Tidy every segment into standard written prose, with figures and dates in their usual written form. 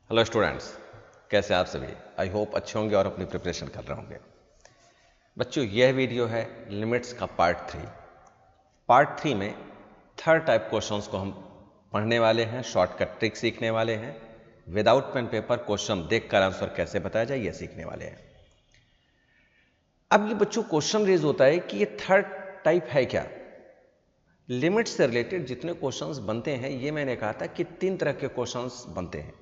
Hello students, कैसे आप सभी। आई होप अच्छे होंगे और अपनी प्रिपरेशन कर रहे होंगे। बच्चों, यह वीडियो है लिमिट्स का पार्ट थ्री में थर्ड टाइप क्वेश्चंस को हम पढ़ने वाले हैं, शॉर्टकट ट्रिक सीखने वाले हैं। विदाउट पेन पेपर क्वेश्चन देखकर आंसर कैसे बताया जाए, यह सीखने वाले हैं। अब ये बच्चों क्वेश्चन रेज होता है कि ये थर्ड टाइप है क्या। लिमिट से रिलेटेड जितने क्वेश्चंस बनते हैं, ये मैंने कहा था कि 3 तरह के क्वेश्चंस बनते हैं।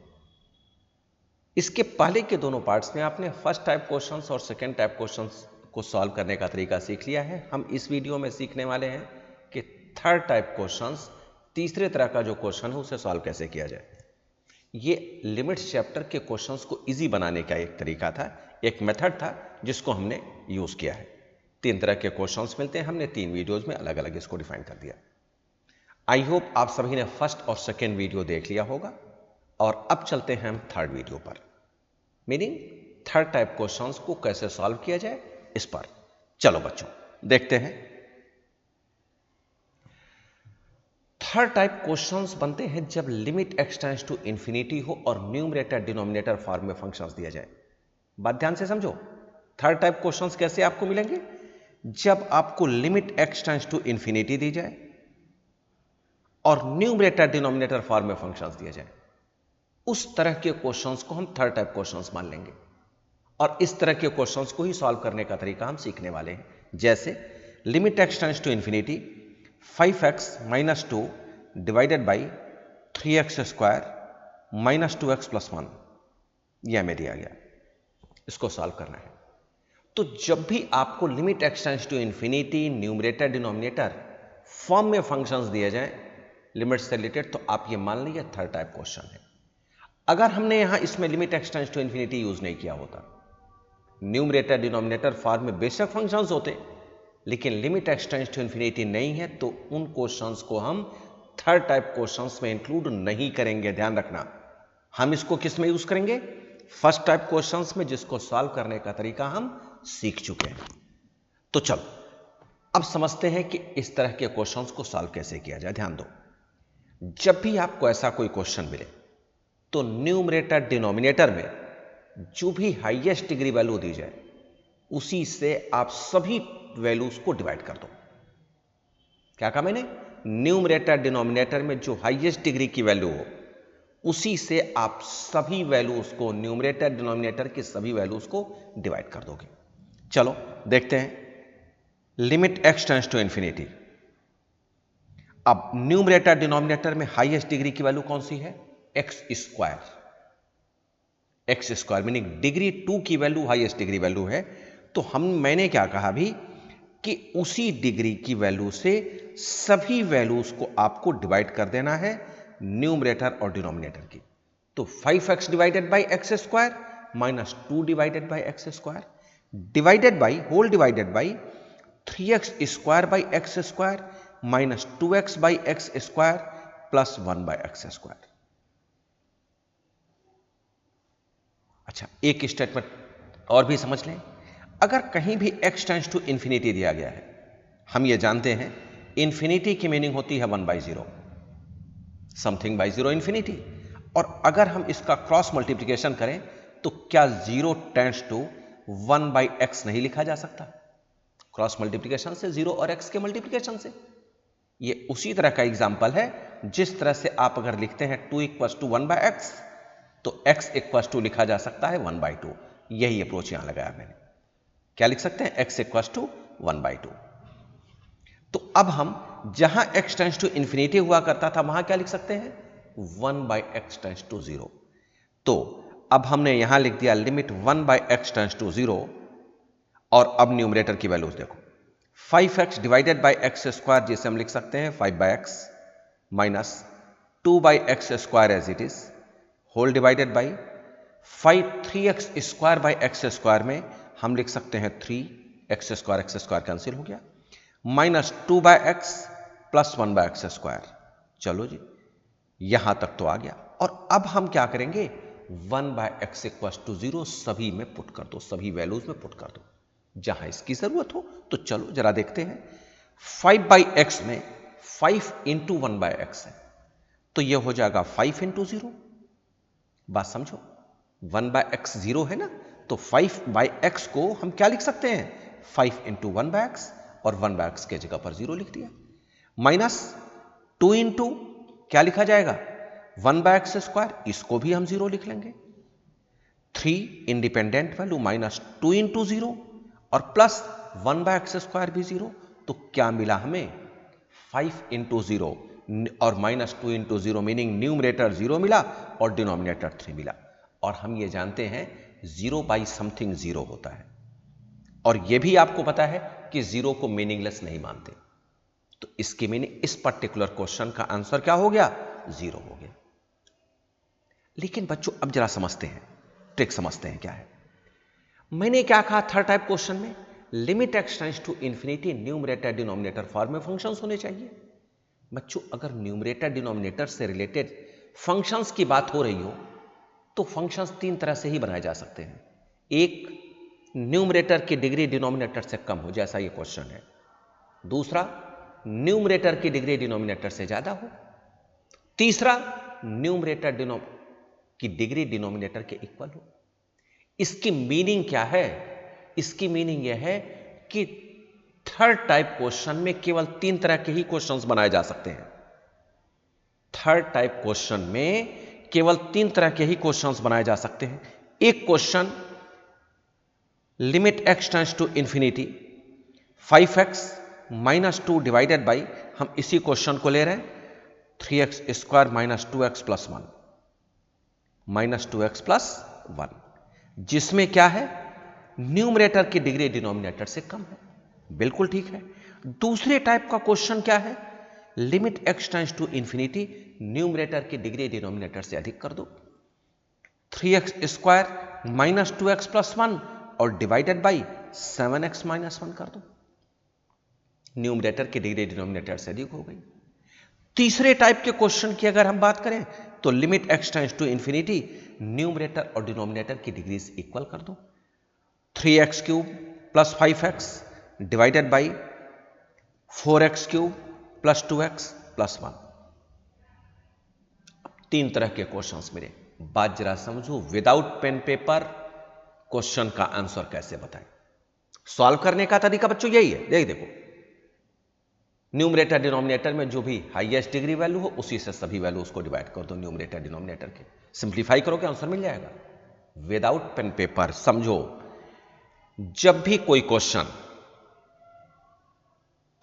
इसके पहले के दोनों पार्ट्स में आपने फर्स्ट टाइप क्वेश्चंस और सेकंड टाइप क्वेश्चंस को सॉल्व करने का तरीका सीख लिया है। हम इस वीडियो में सीखने वाले हैं कि थर्ड टाइप क्वेश्चंस, तीसरे तरह का जो क्वेश्चन है उसे सॉल्व कैसे किया जाए। ये लिमिट्स चैप्टर के क्वेश्चंस को इजी बनाने का एक तरीका था, एक मेथड था जिसको हमने यूज किया है। 3 तरह के क्वेश्चंस मिलते हैं, हमने 3 वीडियोज में अलग अलग इसको डिफाइन कर दिया। आई होप आप सभी ने फर्स्ट और सेकेंड वीडियो देख लिया होगा और अब चलते हैं हम थर्ड वीडियो पर, मीनिंग थर्ड टाइप क्वेश्चंस को कैसे सॉल्व किया जाए इस पर। चलो बच्चों देखते हैं। थर्ड टाइप क्वेश्चंस बनते हैं जब limit x tends to infinity हो और न्यूमरेटर डिनोमिनेटर फॉर्म में फंक्शंस दिया जाए। बात ध्यान से समझो, थर्ड टाइप क्वेश्चंस कैसे आपको मिलेंगे? जब आपको limit x tends to infinity दी जाए और न्यूमरेटर डिनोमिनेटर फॉर्म में फंक्शंस दिया जाए, उस तरह के क्वेश्चंस को हम थर्ड टाइप क्वेश्चंस मान लेंगे और इस तरह के क्वेश्चंस को ही सॉल्व करने का तरीका हम सीखने वाले हैं। जैसे limit x tends to infinity 5x - 2 divided by 3x square minus 2x plus 1, यह हमें दिया गया, इसको सॉल्व करना है। तो जब भी आपको limit x tends to infinity, numerator denominator form में फंक्शंस दिए जाएं लिमिट से रिलेटेड, तो आप ये मान लीजिए थर्ड टाइप क्वेश्चन है। अगर हमने यहां इसमें limit x tends to infinity use नहीं किया होता, न्यूमरेटर डिनोमिनेटर फॉर्म में बेशक फंक्शंस होते, लेकिन limit x tends to infinity नहीं है, तो उन क्वेश्चंस को हम थर्ड टाइप क्वेश्चंस में इंक्लूड नहीं करेंगे। ध्यान रखना, हम इसको किस में यूज करेंगे? फर्स्ट टाइप क्वेश्चंस में, जिसको सॉल्व करने का तरीका हम सीख चुके हैं। तो चलो अब समझते हैं कि इस तरह के क्वेश्चंस को सॉल्व कैसे किया जाए। ध्यान दो, जब भी आपको ऐसा कोई क्वेश्चन मिले तो न्यूमरेटर डिनोमिनेटर में जो भी हाईएस्ट डिग्री वैल्यू दी जाए उसी से आप सभी वैल्यूज को डिवाइड कर दो। क्या कहा मैंने? न्यूमरेटर डिनोमिनेटर में जो हाईएस्ट डिग्री की वैल्यू हो उसी से आप सभी वैल्यूज को, न्यूमरेटर डिनोमिनेटर की सभी वैल्यूज को डिवाइड कर दोगे। चलो देखते हैं। Limit x tends to infinity, अब न्यूमरेटर डिनोमिनेटर में हाईएस्ट डिग्री की वैल्यू कौन सी है? एक्स स्क्वायर मीनिंग डिग्री 2 की वैल्यू हाईएस्ट डिग्री वैल्यू है। तो मैंने क्या कहा अभी कि उसी डिग्री की वैल्यू से सभी वैल्यूज को आपको डिवाइड कर देना है, न्यूमरेटर और डिनोमिनेटर की। तो 5x divided by x square minus 2 divided by x square divided by whole divided by 3x square by x square minus 2x by x square plus 1 by x square. अच्छा, एक statement और भी समझ लें। अगर कहीं भी x टेंड्स टू इंफिनिटी दिया गया है, हम ये जानते हैं इंफिनिटी की मीनिंग होती है 1 बाई 0, समथिंग बाई 0 इंफिनिटी। और अगर हम इसका क्रॉस मल्टीप्लीकेशन करें तो क्या 0 टेंड्स टू 1 बाई एक्स नहीं लिखा जा सकता? क्रॉस मल्टीप्लीकेशन से, 0 और x के मल्टीप्लीकेशन से। ये उसी तरह का एग्जाम्पल है जिस तरह से आप अगर लिखते हैं 2 इक्वल्स टू 1 बाई एक्स, तो x इक्वल्स टू लिखा जा सकता है 1 बाई 2। यही अप्रोच यहां लगाया मैंने। क्या लिख सकते हैं? x equals to 1 by 2। तो अब हम जहां x टेंड्स टू इंफिनिटी हुआ करता था वहां क्या लिख सकते हैं? 1 बाई एक्स टेंड्स टू 0। तो अब हमने यहां लिख दिया limit 1 by x tends to 0। और अब न्यूमरेटर की वैल्यूज देखो, 5x divided by x square, जिसे हम लिख सकते हैं 5 by x minus 2 by x square as it is, whole divided by 3x square by x square में हम लिख सकते हैं 3x स्क्वायर कैंसिल हो गया, minus 2 by x plus 1 by x square. चलो जी, यहां तक तो आ गया। और अब हम क्या करेंगे? 1 बाई एक्स इक्वल्स टू 0 सभी में पुट कर दो, सभी वैल्यूज में पुट कर दो जहां इसकी जरूरत हो। तो चलो जरा देखते हैं। 5 बाई एक्स में 5 इंटू 1 बाई एक्स है, तो यह हो जाएगा 5 इंटू 0 बात समझो, 1/x 0 है ना, तो 5/x को हम क्या लिख सकते हैं, 5 इंटू 1/x, और 1/x के जगह पर 0 लिख दिया, माइनस 2 इंटू क्या लिखा जाएगा, 1/x स्क्वायर, इसको भी हम 0 लिख लेंगे, 3 इंडिपेंडेंट वैल्यू माइनस 2 इंटू 0 और प्लस 1/x स्क्वायर भी 0, तो क्या मिला हमें, 5 इंटू 0 और माइनस 2 इंटू 0, मीनिंग न्यूमरेटर 0 मिला और डिनोमिनेटर 3 मिला। और हम ये जानते हैं 0 बाई समथिंग 0 होता है, और यह भी आपको पता है कि 0 को मीनिंगलेस नहीं मानते, तो इसकी मीनिंग इस पर्टिकुलर क्वेश्चन का आंसर क्या हो गया, 0 हो गया। लेकिन बच्चों अब जरा समझते हैं, ट्रिक समझते हैं क्या है। मैंने क्या कहा थर्ड टाइप क्वेश्चन में, limit x tends to infinity, numerator denominator form में फंक्शंस होने चाहिए। बच्चों अगर न्यूमरेटर डिनोमिनेटर से रिलेटेड फंक्शंस की बात हो रही हो तो फंक्शंस तीन तरह से ही बनाए जा सकते हैं। एक, न्यूमरेटर की डिग्री डिनोमिनेटर से कम हो, जैसा ये क्वेश्चन है। दूसरा, न्यूमरेटर की डिग्री डिनोमिनेटर से ज्यादा हो। तीसरा, न्यूमरेटर की डिग्री डिनोमिनेटर के इक्वल हो। इसकी मीनिंग क्या है, इसकी मीनिंग यह है कि थर्ड टाइप क्वेश्चन में केवल तीन तरह के ही क्वेश्चंस बनाए जा सकते हैं। थर्ड टाइप क्वेश्चन में केवल तीन तरह के ही क्वेश्चंस बनाए जा सकते हैं। एक question limit x tends to infinity 5x minus 2 divided by, हम इसी क्वेश्चन को ले रहे हैं 3x square minus 2x plus 1, minus 2x plus 1, जिसमें क्या है, न्यूमरेटर की डिग्री डिनोमिनेटर से कम है। बिल्कुल ठीक है। दूसरे टाइप का क्वेश्चन क्या है, limit x tends to infinity, numerator की डिग्री डिनोमिनेटर से अधिक कर दो, 3x square minus 2x plus 1 और डिवाइडेड बाई 7x माइनस 1 कर दो, न्यूमरेटर की डिग्री डिनोमिनेटर से अधिक हो गई। तीसरे टाइप के क्वेश्चन की अगर हम बात करें तो limit x tends to infinity, numerator और डिनोमिनेटर की डिग्रीज इक्वल कर दो, 3x cube plus 5x divided by 4x cube plus 2x plus 1। तीन तरह के क्वेश्चंस मिले। बात जरा समझो, विदाउट पेन पेपर क्वेश्चन का आंसर कैसे बताएं। सॉल्व करने का तरीका बच्चों यही है, देखो, न्यूमरेटर डिनोमिनेटर में जो भी हाईएस्ट डिग्री वैल्यू हो उसी से सभी वैल्यू उसको डिवाइड कर दो न्यूमरेटर डिनोमिनेटर के, सिंप्लीफाई करोगे आंसर मिल जाएगा। विदाउट पेन पेपर समझो, जब भी कोई क्वेश्चन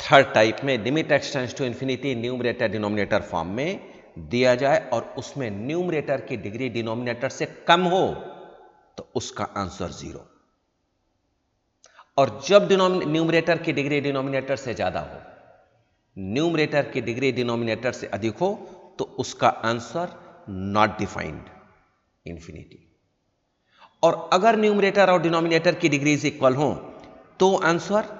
थर्ड टाइप में limit x tends to infinity numerator denominator form में दिया जाए और उसमें न्यूमरेटर की डिग्री डिनोमिनेटर से कम हो तो उसका आंसर 0, और जब न्यूमरेटर की डिग्री डिनोमिनेटर से ज्यादा हो, न्यूमरेटर की डिग्री डिनोमिनेटर से अधिक हो तो उसका आंसर नॉट डिफाइंड, इंफिनिटी। और अगर न्यूमरेटर और डिनोमिनेटर की डिग्रीज इक्वल हो तो आंसर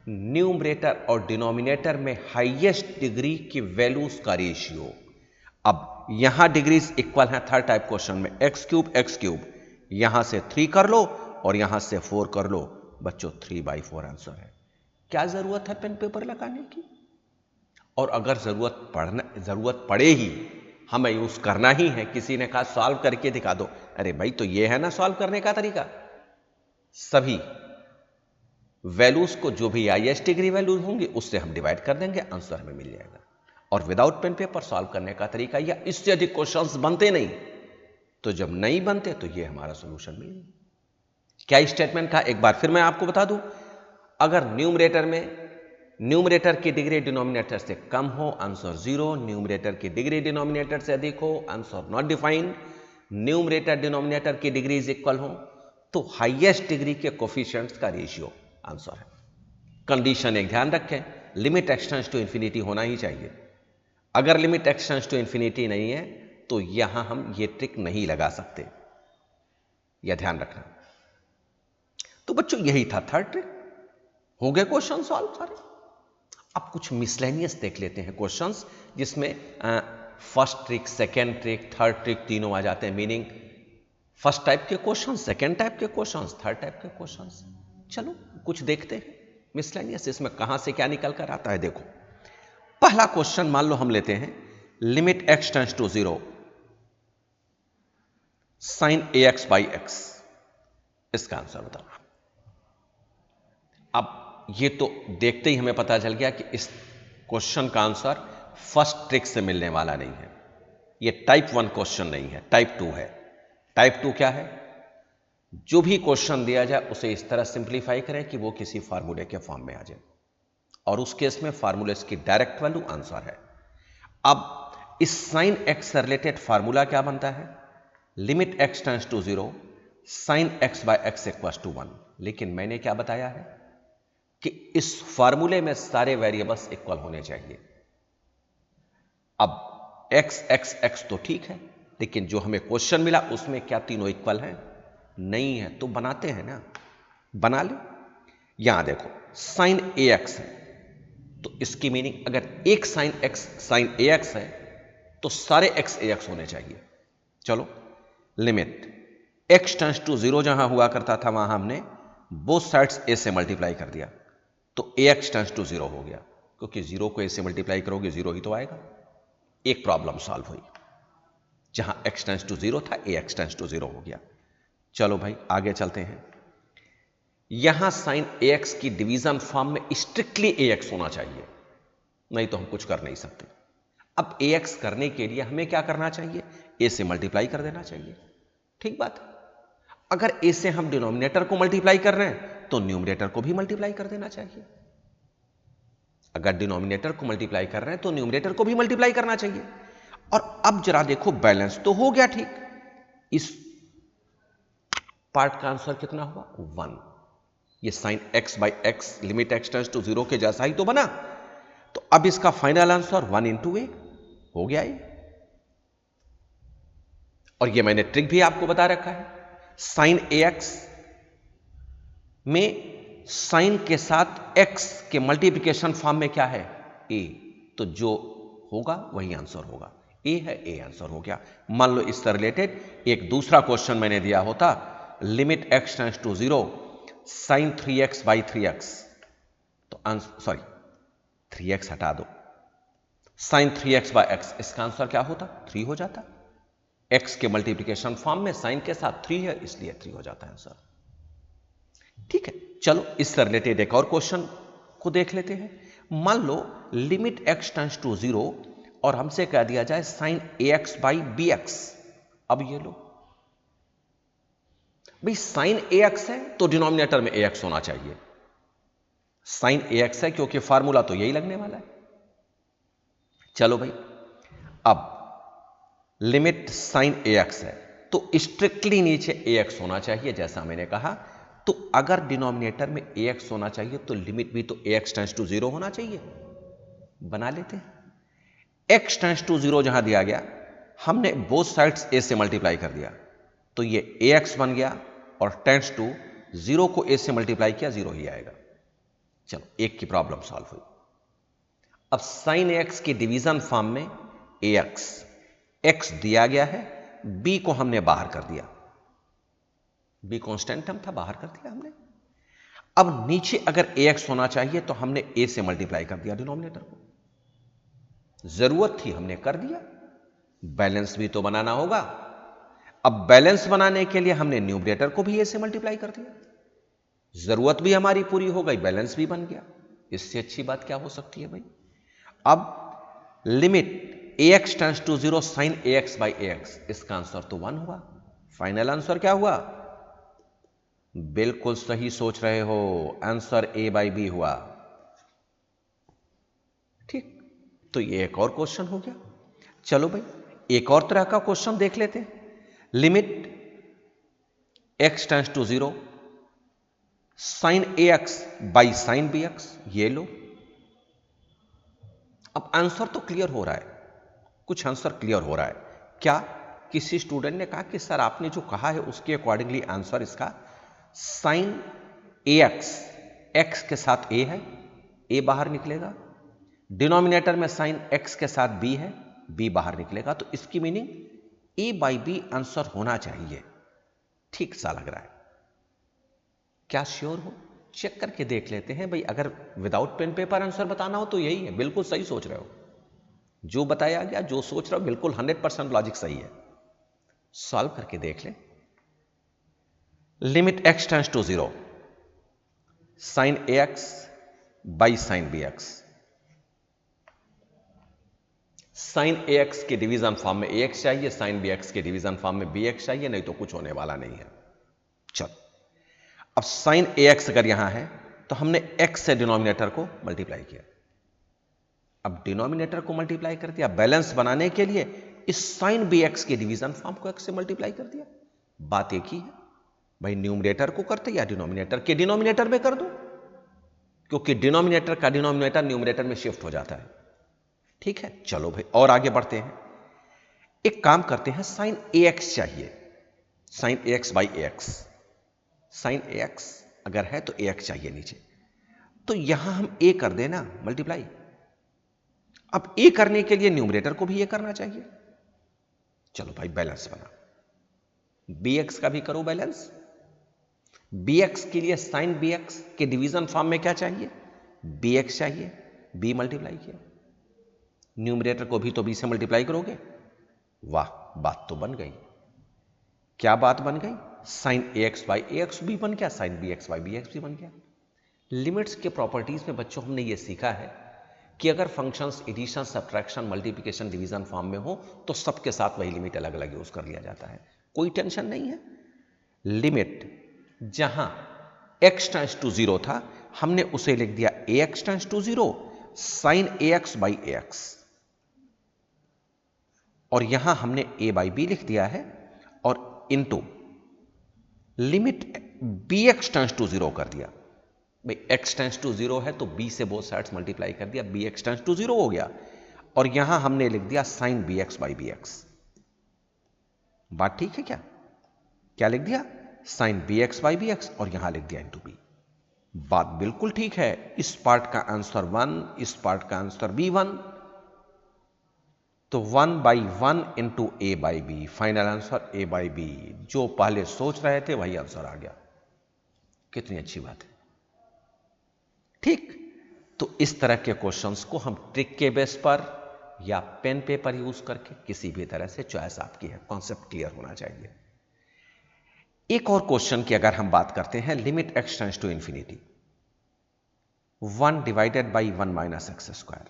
न्यूमरेटर और डिनोमिनेटर में हाईएस्ट डिग्री की वैल्यूज का रेशियो। अब यहां डिग्रीज इक्वल है थर्ड टाइप क्वेश्चन में, एक्स क्यूब, यहां से 3 कर लो और यहां से 4 कर लो, बच्चों 3/4 आंसर है। क्या जरूरत है पेन पेपर लगाने की? और अगर जरूरत पड़े ही, हमें यूज करना ही है, किसी ने कहा सॉल्व करके दिखा दो, अरे भाई तो ये है ना सॉल्व करने का तरीका, सभी वैल्यूज को जो भी हाईएस्ट डिग्री वैल्यूज होंगी उससे हम डिवाइड कर देंगे, आंसर हमें मिल जाएगा। और विदाउट पेन पेपर सॉल्व करने का तरीका, या इससे अधिक क्वेश्चंस बनते नहीं, तो जब नहीं बनते तो ये हमारा सॉल्यूशन मिल गया। क्या स्टेटमेंट का एक बार फिर मैं आपको बता दूं, अगर न्यूमरेटर की डिग्री डिनोमिनेटर से कम हो आंसर 0, न्यूमरेटर की डिग्री डिनोमिनेटर से अधिक हो answer not defined, numerator denominator की डिग्रीज इक्वल हो तो हाईएस्ट डिग्री के कोफिशिएंट्स का रेशियो आंसर है। कंडीशन एक ध्यान रखें, limit x tends to infinity होना ही चाहिए। अगर limit x tends to infinity नहीं है तो यहां हम ये ट्रिक नहीं लगा सकते, यह ध्यान रखना। तो बच्चों यही था थर्ड ट्रिक, हो गए क्वेश्चन सॉल्व सारे। अब कुछ मिसलेनियस देख लेते हैं क्वेश्चंस, जिसमें first trick, second trick, third trick तीनों आ जाते हैं, मीनिंग फर्स्ट टाइप के क्वेश्चंस, सेकेंड टाइप के क्वेश्चंस, थर्ड टाइप के क्वेश्चंस। चलो कुछ देखते हैं मिसलेनियस, इसमें कहां से क्या निकल कर आता है। देखो पहला क्वेश्चन मान लो हम लेते हैं, limit x tends to 0, sine A x by x, इसका आंसर बताना। अब ये तो देखते ही हमें पता चल गया कि इस क्वेश्चन का आंसर फर्स्ट ट्रिक से मिलने वाला नहीं है। ये टाइप 1 क्वेश्चन नहीं है, टाइप 2 है। टाइप 2 क्या है? जो भी क्वेश्चन दिया जाए उसे इस तरह सिंप्लीफाई करें कि वो किसी फार्मूले के फॉर्म में आ जाए, और उस केस में फार्मूले की डायरेक्ट वैल्यू आंसर है। अब इस साइन एक्स से रिलेटेड फार्मूला क्या बनता है? Limit x tends to 0 sine x by x equals to 1। लेकिन मैंने क्या बताया है कि इस फार्मूले में सारे वेरिएबल्स इक्वल होने चाहिए। अब एक्स एक्स एक्स तो ठीक है, लेकिन जो हमें क्वेश्चन मिला उसमें क्या तीनों इक्वल हैं? नहीं है। तो बनाते हैं ना, बना ले। यहां देखो साइन ए एक्स है, तो इसकी मीनिंग अगर एक साइन एक्स साइन ए एक्स है तो सारे एक्स ए एक्स होने चाहिए। चलो, लिमिट एक्स टेंड्स टू 0 जहां हुआ करता था वहां हमने बोथ साइड्स ए से मल्टीप्लाई कर दिया, तो ए एक्स टेंड्स टू 0 हो गया, क्योंकि 0 को ए से मल्टीप्लाई करोगे 0 ही तो आएगा। एक प्रॉब्लम सॉल्व हुई, जहां एक्स टेंड्स टू 0 था ए एक्स टेंड्स टू 0 हो गया। चलो भाई आगे चलते हैं। यहां साइन ए एक्स की डिवीजन फॉर्म में स्ट्रिक्टली ए एक्स होना चाहिए, नहीं तो हम कुछ कर नहीं सकते। अब ए एक्स करने के लिए हमें क्या करना चाहिए? ए से मल्टीप्लाई कर देना चाहिए। ठीक बात है। अगर ए से हम डिनोमिनेटर को मल्टीप्लाई कर रहे हैं तो न्यूमरेटर को भी मल्टीप्लाई कर देना चाहिए। अगर डिनोमिनेटर को मल्टीप्लाई कर रहे हैं तो न्यूमरेटर को भी मल्टीप्लाई करना चाहिए। और अब जरा देखो, बैलेंस तो हो गया ठीक। इस पार्ट का आंसर कितना हुआ? 1। ये sine x by x limit x tends to 0 के जैसा ही तो बना। तो अब इसका फाइनल आंसर 1 इंटू ए हो गया ये। और ये मैंने ट्रिक भी आपको बता रखा है। साइन ए एक्स में साइन के साथ एक्स के मल्टीप्लिकेशन फॉर्म में क्या है? ए। तो जो होगा वही आंसर होगा। ए है, ए आंसर हो गया। मान लो इससे रिलेटेड एक दूसरा क्वेश्चन मैंने दिया होता, limit x tends to 0 sine 3x by 3x, तो आंसर, सॉरी 3x हटा दो, साइन 3x बाई x, इसका आंसर क्या होता? 3 हो जाता। x के मल्टीप्लिकेशन फॉर्म में साइन के साथ 3 है, इसलिए 3 हो जाता है आंसर। ठीक है, चलो इससे रिलेटेड एक और क्वेश्चन को देख लेते हैं। मान लो लिमिट x टेंड्स टू 0 और हमसे कह दिया जाए साइन ax बाई bx। अब ये लो भाई, साइन ax है तो डिनोमिनेटर में ax होना चाहिए। साइन ax है क्योंकि फार्मूला तो यही लगने वाला है। चलो भाई, अब लिमिट साइन ax है तो स्ट्रिक्टली नीचे ax होना चाहिए, जैसा मैंने कहा। तो अगर डिनोमिनेटर में ax होना चाहिए तो लिमिट भी तो ax टेंड्स टू 0 होना चाहिए। बना लेते हैं। x टेंड्स टू 0 जहां दिया गया, हमने बोथ साइड्स a से मल्टीप्लाई कर दिया, तो ये ax बन गया, और टेंड्स टू 0 को a से मल्टीप्लाई किया, 0 ही आएगा। चलो, एक की प्रॉब्लम सॉल्व हुई। अब साइन x की डिवीजन फॉर्म में ax, x दिया गया है, b को हमने बाहर कर दिया, b कांस्टेंट टर्म था, बाहर कर दिया हमने। अब नीचे अगर ax होना चाहिए तो हमने a से मल्टीप्लाई कर दिया डिनोमिनेटर को। जरूरत थी, हमने कर दिया। बैलेंस भी तो बनाना होगा। अब बैलेंस बनाने के लिए हमने न्यूमरेटर को भी a से मल्टीप्लाई कर दिया। जरूरत भी हमारी पूरी हो गई, बैलेंस भी बन गया। इससे अच्छी बात क्या हो सकती है भाई? अब limit ax tends to 0 sine ax by ax, इसका आंसर तो 1 हुआ। फाइनल आंसर क्या हुआ? बिल्कुल सही सोच रहे हो, आंसर a बाई b हुआ। ठीक, तो ये एक और क्वेश्चन हो गया। चलो भाई, एक और तरह का क्वेश्चन देख लेते हैं। Limit x tends to 0 sine ax by sine bx, ये लो। अब आंसर तो क्लियर हो रहा है, कुछ आंसर क्लियर हो रहा है। क्या? किसी स्टूडेंट ने कहा कि सर आपने जो कहा है उसके अकॉर्डिंगली आंसर इसका साइन ax, x के साथ a है, a बाहर निकलेगा। डिनोमिनेटर में साइन x के साथ b है, b बाहर निकलेगा। तो इसकी meaning a by b answer होना चाहिए। ठीक सा लग रहा है। क्या श्योर हो? चेक करके देख लेते हैं भाई। अगर विदाउट पेन पेपर आंसर बताना हो तो यही है। बिल्कुल सही सोच रहे हो, जो बताया गया, जो सोच रहे हो बिल्कुल 100% लॉजिक सही है। सॉल्व करके देख लें। Limit x tends to 0, sine A x by sine b x. Sine A x के डिवीजन फॉर्म में ए एक्स चाहिए, साइन बी एक्स के डिवीजन फॉर्म में बी एक्स चाहिए, नहीं तो कुछ होने वाला नहीं है। चलो, अब साइन ए एक्स अगर यहां है तो हमने एक्स से डिनोमिनेटर को मल्टीप्लाई किया। अब डिनोमिनेटर को मल्टीप्लाई कर दिया, बैलेंस बनाने के लिए इस साइन बी एक्स के डिवीजन फॉर्म को एक्स से मल्टीप्लाई कर दिया। बात एक ही है भाई, न्यूमरेटर को करते या डिनोमिनेटर के डिनोमिनेटर में कर दो, क्योंकि डिनोमिनेटर का डिनोमिनेटर न्यूमरेटर में शिफ्ट हो जाता है। ठीक है, चलो भाई और आगे बढ़ते हैं। एक काम करते हैं, साइन ए एक्स चाहिए, sine A x by a x. Sine A x अगर है तो ए एक्स चाहिए नीचे, तो यहां हम ए कर देना मल्टीप्लाई। अब ए करने के लिए न्यूमरेटर को भी ए करना चाहिए। चलो भाई बैलेंस बना, बी एक्स का भी करो बैलेंस। बी एक्स के लिए साइन बी एक्स के डिवीजन फॉर्म में क्या चाहिए, बी एक्स चाहिए, बी मल्टीप्लाई किया, न्यूमरेटर को भी तो बी से मल्टीप्लाई करोगे। वाह, बात तो बन गई। क्या बात बन गई, sine A x by a x भी बन गया, sine b x by b x भी बन गया। लिमिट्स के प्रॉपर्टीज में बच्चों हमने ये सीखा है कि अगर functions addition, subtraction, multiplication, division form में हो तो सबके साथ वही लिमिट अलग अलग यूज कर लिया जाता है, कोई टेंशन नहीं है। लिमिट जहां x टेंड्स टू 0 था, हमने उसे लिख दिया ax tends to 0 sine ax by ax, और यहां हमने a बाई बी लिख दिया है, और into limit bx tends to 0 कर दिया। भाई x टेंड्स टू 0 है तो b से बोथ साइड्स मल्टीप्लाई कर दिया, bx टेंड्स टू 0 हो गया, और यहां हमने लिख दिया साइन bx बाई bx। बात ठीक है क्या? क्या लिख दिया, साइन bx बाई bx, और यहां लिख दिया इंटू b। बात बिल्कुल ठीक है। इस पार्ट का आंसर 1, इस पार्ट का आंसर b1, तो 1 by 1 into a by b, final answer a by b. जो पहले सोच रहे थे वही आंसर आ गया। कितनी अच्छी बात है। ठीक, तो इस तरह के क्वेश्चंस को हम ट्रिक के बेस पर या पेन पेपर यूज करके किसी भी तरह से, चॉइस आपकी है, कॉन्सेप्ट क्लियर होना चाहिए। एक और क्वेश्चन की अगर हम बात करते हैं, limit x tends to infinity 1 divided by 1 minus x square.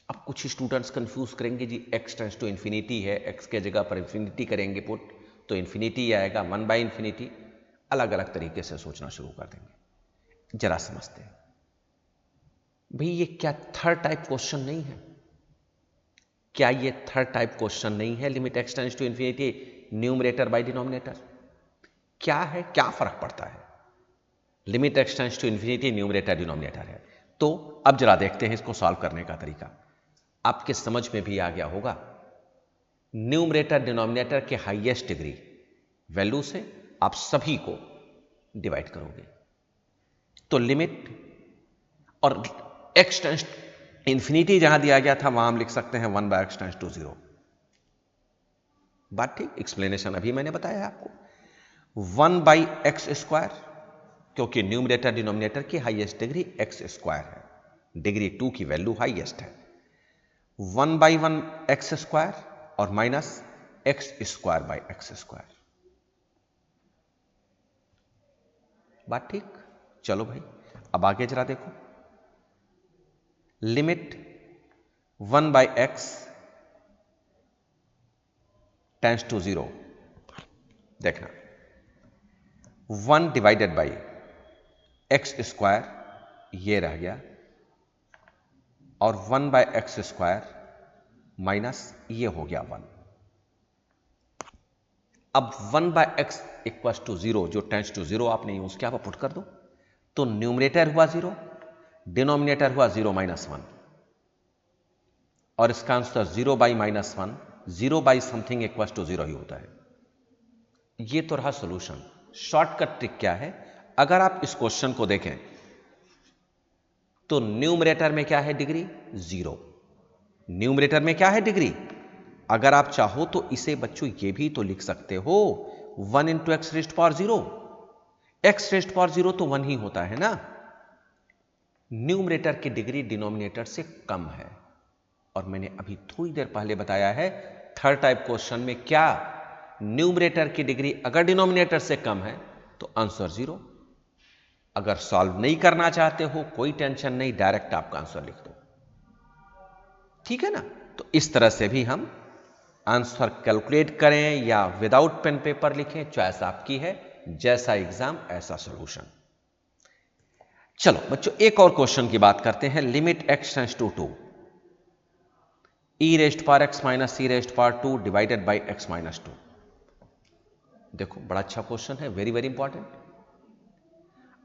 अब कुछ स्टूडेंट्स कंफ्यूज करेंगे जी, एक्स टेंड्स टू इंफिनिटी है, एक्स के जगह पर इंफिनिटी करेंगे पुट तो इंफिनिटी आएगा, 1 बाई इंफिनिटी। अलग अलग तरीके से सोचना शुरू कर देंगे। जरा समझते हैं भाई, ये क्या थर्ड टाइप क्वेश्चन नहीं है? क्या ये थर्ड टाइप क्वेश्चन नहीं है? Limit x tends to infinity, numerator by denominator. क्या है, क्या फर्क पड़ता है? Limit x tends to infinity, numerator denominator है। तो अब जरा देखते हैं इसको सॉल्व करने का तरीका। आपके समझ में भी आ गया होगा, न्यूमरेटर डिनोमिनेटर के हाईएस्ट डिग्री वैल्यू से आप सभी को डिवाइड करोगे, तो लिमिट और एक्स टेंड्स इंफिनिटी जहां दिया गया था वहां हम लिख सकते हैं 1 बाय एक्स टेंड्स टू 0। बात ठीक, एक्सप्लेनेशन अभी मैंने बताया आपको। 1 बाई एक्स स्क्वायर, क्योंकि न्यूमरेटर डिनोमिनेटर की हाईएस्ट डिग्री एक्स स्क्वायर है, डिग्री 2 की वैल्यू हाईएस्ट है। 1 बाई 1 एक्स स्क्वायर और minus x square by x square. बात ठीक, चलो भाई अब आगे जरा देखो। Limit 1 by x tends to 0, देखना 1 डिवाइडेड बाई एक्स स्क्वायर ये रह गया, और 1 बाय एक्स स्क्वायर माइनस ये हो गया 1। अब 1 बाय एक्स इक्वल टू 0, जो टेंड्स टू 0 आपने यूज किया वो पुट कर दो, तो न्यूमरेटर हुआ 0, डिनोमिनेटर हुआ 0 माइनस 1, और इसका answer 0 by minus 1, 0 by something equal to 0 ही होता है। ये तो रहा सोल्यूशन। शॉर्टकट ट्रिक क्या है, अगर आप इस क्वेश्चन को देखें तो न्यूमरेटर में क्या है डिग्री 0, न्यूमरेटर में क्या है डिग्री। अगर आप चाहो तो इसे बच्चों ये भी तो लिख सकते हो 1 into x raised power 0, x raised power 0 तो 1 ही होता है ना। न्यूमरेटर की डिग्री डिनोमिनेटर से कम है, और मैंने अभी थोड़ी देर पहले बताया है थर्ड टाइप क्वेश्चन में क्या न्यूमरेटर की डिग्री अगर डिनोमिनेटर से कम है तो आंसर 0। अगर सॉल्व नहीं करना चाहते हो कोई टेंशन नहीं, डायरेक्ट आपका आंसर लिख दो, ठीक है ना। तो इस तरह से भी हम आंसर कैलकुलेट करें या विदाउट पेन पेपर लिखें, चॉइस आपकी है, जैसा एग्जाम ऐसा सॉल्यूशन। चलो बच्चों एक और क्वेश्चन की बात करते हैं। Limit x tends to 2 e raised power x minus c raised power 2 divided by x minus 2। देखो बड़ा अच्छा क्वेश्चन है, वेरी वेरी इंपॉर्टेंट।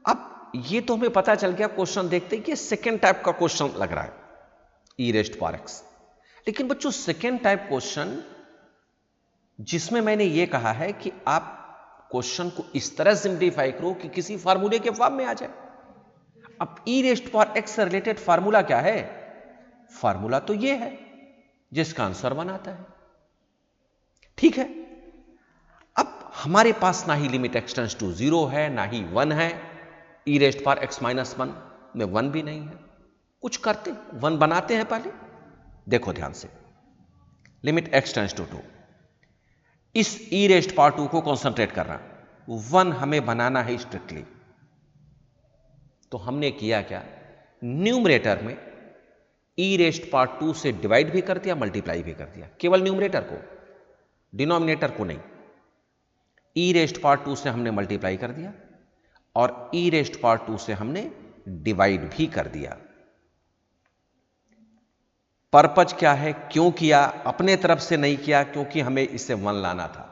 अब ये तो हमें पता चल गया क्वेश्चन देखते कि सेकेंड टाइप का क्वेश्चन लग रहा है, e रेस्ट पावर x। लेकिन बच्चों सेकेंड टाइप क्वेश्चन जिसमें मैंने ये कहा है कि आप क्वेश्चन को इस तरह सिंप्लीफाई करो कि किसी फार्मूले के फॉर्म में आ जाए। अब e रेस्ट पावर x से रिलेटेड फार्मूला क्या है? फार्मूला तो ये है जिसका आंसर 1 आता है, ठीक है। अब हमारे पास ना ही लिमिट x टेंड्स टू 0 है ना ही 1 है, e raised power x minus 1 में 1 भी नहीं है। कुछ करते 1 बनाते हैं पहले, देखो ध्यान से। लिमिट x टेंड्स टू 2, इस e रेस्ट पावर 2 को कॉन्सेंट्रेट करना, 1 हमें बनाना है स्ट्रिक्टली। तो हमने किया क्या, न्यूमरेटर में e रेस्ट पावर 2 से डिवाइड भी कर दिया, मल्टीप्लाई भी कर दिया, केवल न्यूमरेटर को, डिनोमिनेटर को नहीं। e रेस्ट पावर 2 से हमने मल्टीप्लाई कर दिया और e रेस्ट पावर 2 से हमने डिवाइड भी कर दिया। पर्पज क्या है, क्यों किया? अपने तरफ से नहीं किया क्योंकि हमें इसे 1 लाना था,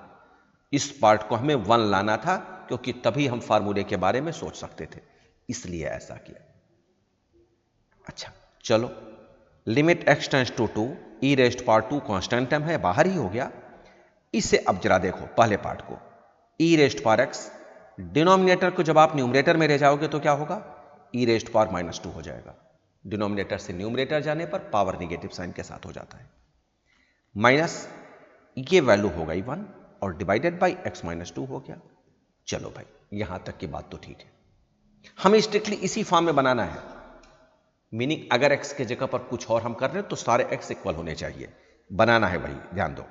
इस पार्ट को हमें 1 लाना था, क्योंकि तभी हम फार्मूले के बारे में सोच सकते थे, इसलिए ऐसा किया। अच्छा चलो, limit x tends to 2 e raised power 2 constant term है, बाहर ही हो गया। इसे अब जरा देखो पहले पार्ट को, e raised power x, denominator को जब आप न्यूमरेटर में ले जाओगे तो क्या होगा, e रेस्ट पावर माइनस 2 हो जाएगा। डिनोमिनेटर से न्यूमरेटर जाने पर पावर निगेटिव साइन के साथ हो जाता है, माइनस ये वैल्यू हो गई 1 और डिवाइडेड बाई x माइनस 2 हो गया। चलो भाई यहां तक की बात तो ठीक है, हमें स्ट्रिक्टली इसी फॉर्म में बनाना है। मीनिंग अगर x के जगह पर कुछ और हम कर रहे हैं तो सारे x इक्वल होने चाहिए, बनाना है वही, ध्यान दो।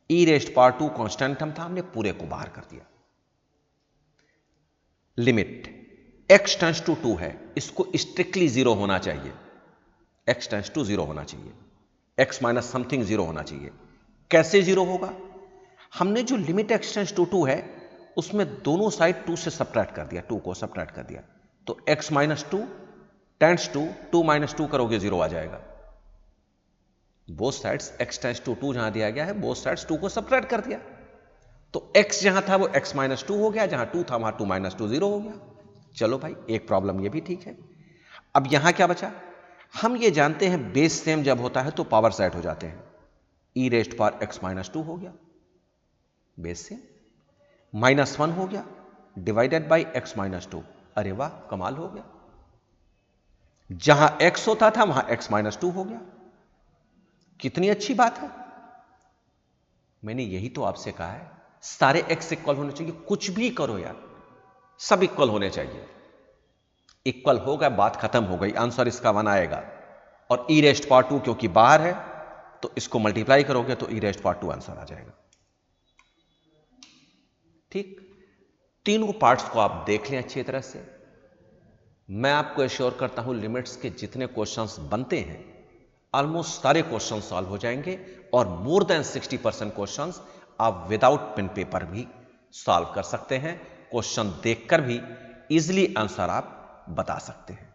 e raised power 2 constant term था, हमने पूरे को बाहर कर दिया। लिमिट x टेंड्स टू 2 है, इसको स्ट्रिक्टली 0 होना चाहिए, x टेंड्स टू 0 होना चाहिए, x माइनस समथिंग 0 होना चाहिए। कैसे 0 होगा, हमने जो लिमिट x टेंड्स टू 2 है उसमें दोनों साइड 2 से सब्ट्रैक्ट कर दिया, 2 को सब्ट्रैक्ट कर दिया, तो x minus 2 tends to 2 minus 2 करोगे 0 आ जाएगा। Both sides x tends to 2 जहां दिया गया है, बोथ साइड्स 2 को सब्ट्रैक्ट कर दिया, तो x जहां था वो x माइनस 2 हो गया, जहां 2 था वहां 2 माइनस 2 0 हो गया। चलो भाई एक प्रॉब्लम ये भी ठीक है। अब यहां क्या बचा, हम ये जानते हैं बेस सेम जब होता है तो पावर साइड हो जाते हैं, e raised power x minus 2 हो गया, बेस सेम, माइनस 1 हो गया डिवाइडेड बाई x माइनस 2। अरे वाह कमाल हो गया, जहां x होता था वहां x माइनस 2 हो गया, कितनी अच्छी बात है। मैंने यही तो आपसे कहा है, सारे x इक्वल होने चाहिए, कुछ भी करो यार सब इक्वल होने चाहिए। इक्वल हो गया, बात खत्म हो गई, आंसर इसका 1 आएगा। और e रेस्ट पावर 2 क्योंकि बाहर है तो इसको मल्टीप्लाई करोगे तो e रेस्ट पावर 2 आंसर आ जाएगा। ठीक, तीनों पार्ट्स को आप देख लें अच्छी तरह से। मैं आपको एश्योर करता हूं लिमिट्स के जितने क्वेश्चंस बनते हैं ऑलमोस्ट सारे क्वेश्चन सॉल्व हो जाएंगे, और मोर देन 60% क्वेश्चंस आप विदाउट पेन पेपर भी सॉल्व कर सकते हैं। क्वेश्चन देखकर भी इजीली आंसर आप बता सकते हैं।